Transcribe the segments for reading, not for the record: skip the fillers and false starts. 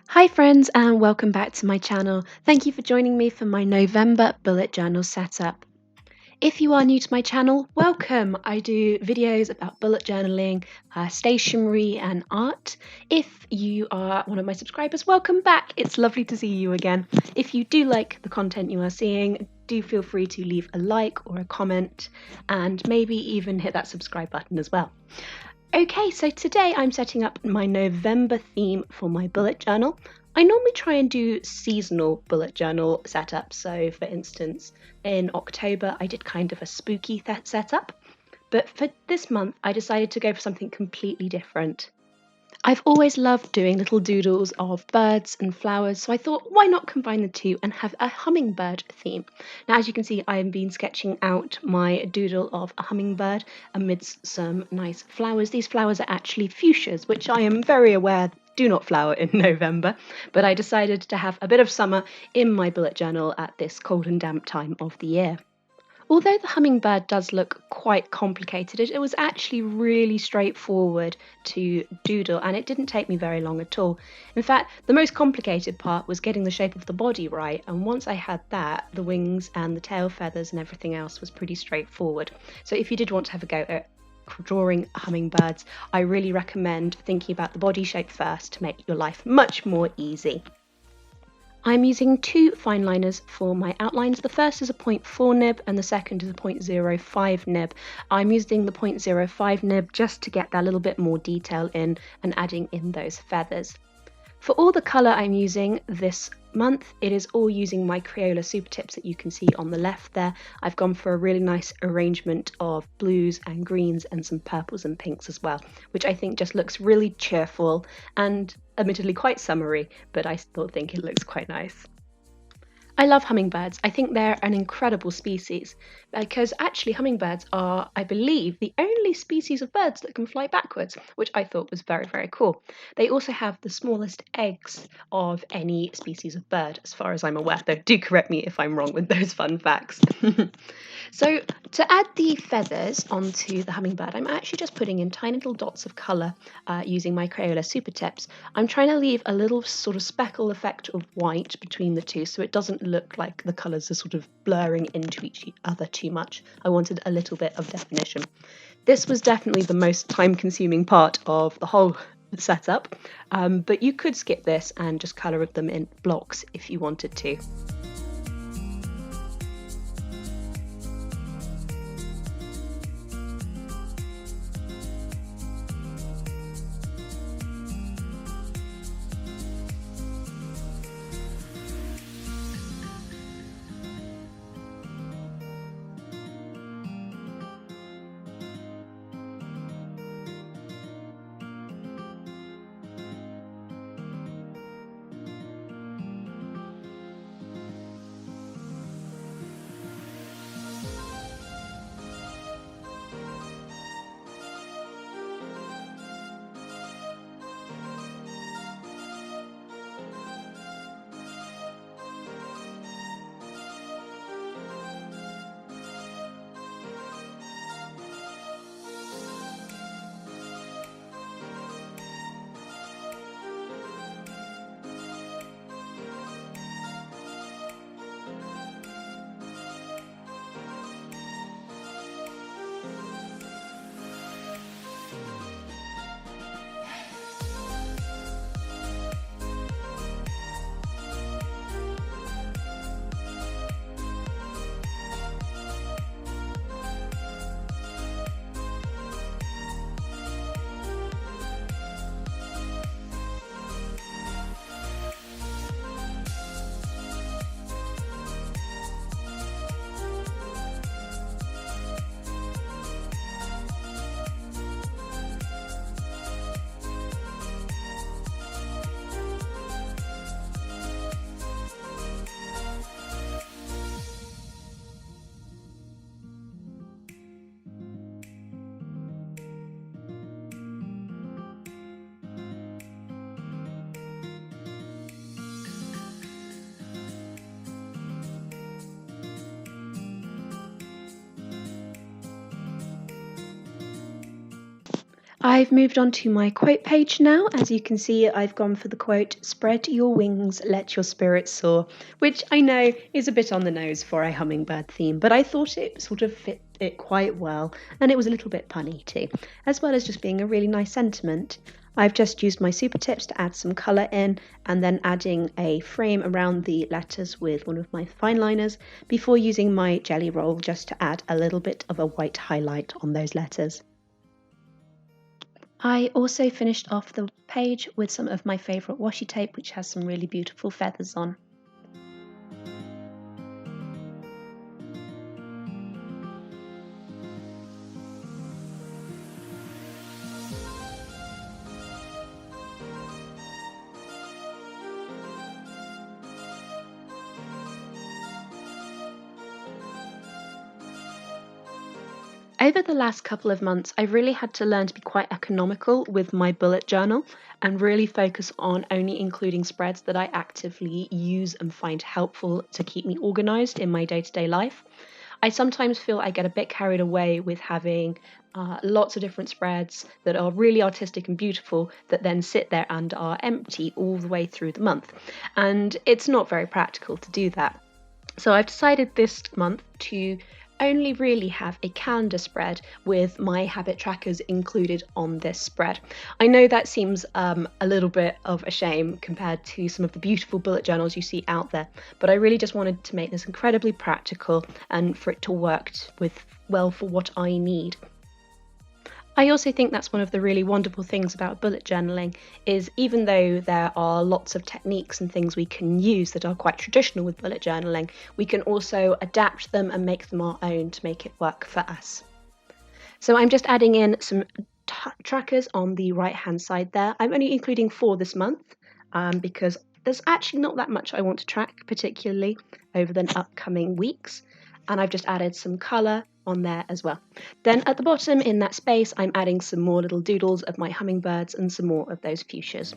Hi friends and welcome back to my channel. Thank you for joining me for my November bullet journal setup. If you are new to my channel, welcome. I do videos about bullet journaling, stationery and art. If you are one of my subscribers, welcome back. It's lovely to see you again. If you do like the content you are seeing, do feel free to leave a like or a comment and maybe even hit that subscribe button as well. Okay, so today I'm setting up my November theme for my bullet journal. I normally try and do seasonal bullet journal setups. So, for instance, in October, I did kind of a spooky setup. But for this month, I decided to go for something completely different. I've always loved doing little doodles of birds and flowers, so I thought, why not combine the two and have a hummingbird theme? Now, as you can see, I have been sketching out my doodle of a hummingbird amidst some nice flowers. These flowers are actually fuchsias, which I am very aware do not flower in November, but I decided to have a bit of summer in my bullet journal at this cold and damp time of the year. Although the hummingbird does look quite complicated, it was actually really straightforward to doodle and it didn't take me very long at all. In fact, the most complicated part was getting the shape of the body right, and once I had that, the wings and the tail feathers and everything else was pretty straightforward. So if you did want to have a go at drawing hummingbirds, I really recommend thinking about the body shape first to make your life much more easy. I'm using two Fineliners for my outlines. The first is a 0.4 nib and the second is a 0.05 nib. I'm using the 0.05 nib just to get that little bit more detail in and adding in those feathers. For all the colour I'm using this month, it is all using my Crayola Supertips that you can see on the left there. I've gone for a really nice arrangement of blues and greens and some purples and pinks as well, which I think just looks really cheerful and admittedly quite summery, but I still think it looks quite nice. I love hummingbirds. I think they're an incredible species because actually hummingbirds are, I believe, the only species of birds that can fly backwards, which I thought was very, very cool. They also have the smallest eggs of any species of bird, as far as I'm aware, though do correct me if I'm wrong with those fun facts. So to add the feathers onto the hummingbird, I'm actually just putting in tiny little dots of colour using my Crayola Supertips. I'm trying to leave a little sort of speckle effect of white between the two so it doesn't look like the colours are sort of blurring into each other too much. I wanted a little bit of definition. This was definitely the most time-consuming part of the whole setup, but you could skip this and just colour them in blocks if you wanted to. I've moved on to my quote page now. As you can see, I've gone for the quote, "Spread your wings, let your spirit soar," which I know is a bit on the nose for a hummingbird theme, but I thought it sort of fit it quite well, and it was a little bit punny too, as well as just being a really nice sentiment. I've just used my super tips to add some colour in, and then adding a frame around the letters with one of my Fineliners before using my jelly roll just to add a little bit of a white highlight on those letters. I also finished off the page with some of my favourite washi tape, which has some really beautiful feathers on. Over the last couple of months, I've really had to learn to be quite economical with my bullet journal and really focus on only including spreads that I actively use and find helpful to keep me organized in my day-to-day life. I sometimes feel I get a bit carried away with having lots of different spreads that are really artistic and beautiful that then sit there and are empty all the way through the month. And it's not very practical to do that. So I've decided this month to only really have a calendar spread with my habit trackers included on this spread. I know that seems a little bit of a shame compared to some of the beautiful bullet journals you see out there, but I really just wanted to make this incredibly practical and for it to work well for what I need. I also think that's one of the really wonderful things about bullet journaling is even though there are lots of techniques and things we can use that are quite traditional with bullet journaling, we can also adapt them and make them our own to make it work for us. So I'm just adding in some trackers on the right hand side there. I'm only including 4 this month because there's actually not that much I want to track particularly over the upcoming weeks. And I've just added some colour on there as well. Then at the bottom in that space, I'm adding some more little doodles of my hummingbirds and some more of those fuchsias.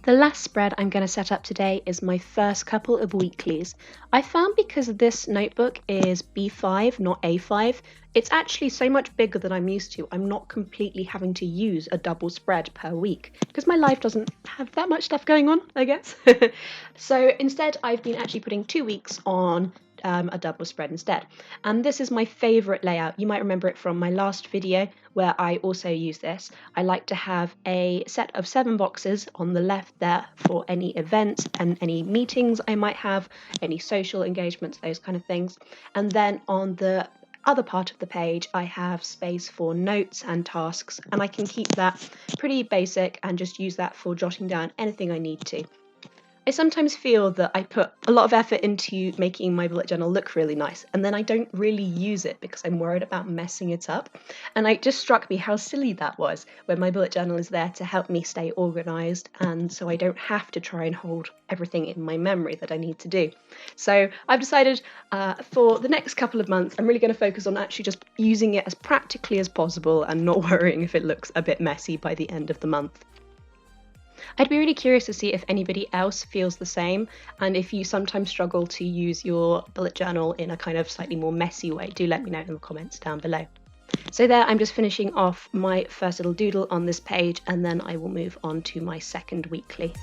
The last spread I'm going to set up today is my first couple of weeklies. I found because this notebook is B5, not A5, it's actually so much bigger than I'm used to. I'm not completely having to use a double spread per week because my life doesn't have that much stuff going on, I guess. So instead, I've been actually putting 2 weeks on a double spread instead. And this is my favorite layout. You might remember it from my last video where I also use this. I like to have a set of 7 boxes on the left there for any events and any meetings I might have, any social engagements, those kind of things. And then on the other part of the page, I have space for notes and tasks, and I can keep that pretty basic and just use that for jotting down anything I need to. I sometimes feel that I put a lot of effort into making my bullet journal look really nice, and then I don't really use it because I'm worried about messing it up. And it just struck me how silly that was when my bullet journal is there to help me stay organised, and so I don't have to try and hold everything in my memory that I need to do. So I've decided for the next couple of months, I'm really going to focus on actually just using it as practically as possible and not worrying if it looks a bit messy by the end of the month. I'd be really curious to see if anybody else feels the same, and if you sometimes struggle to use your bullet journal in a kind of slightly more messy way, do let me know in the comments down below. So there, I'm just finishing off my first little doodle on this page, and then I will move on to my second weekly.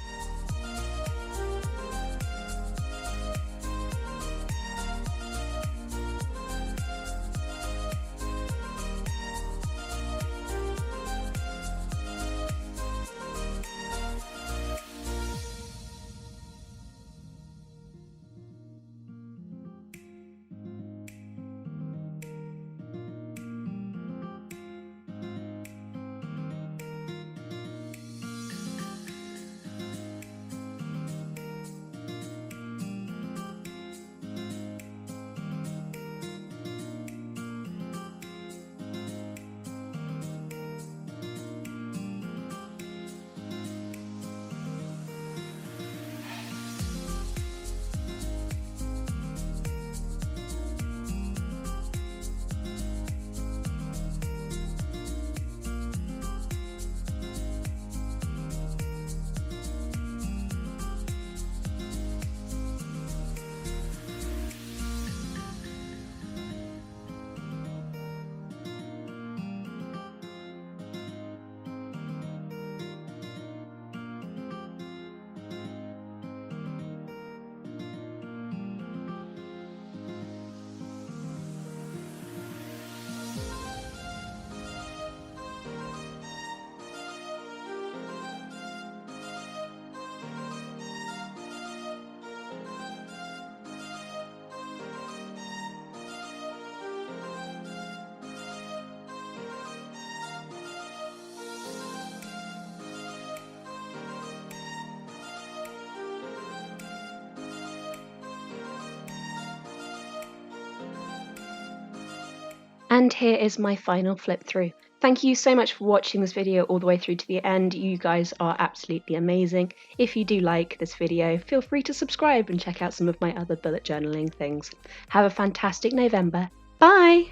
And here is my final flip through. Thank you so much for watching this video all the way through to the end. You guys are absolutely amazing. If you do like this video, feel free to subscribe and check out some of my other bullet journaling things. Have a fantastic November. Bye!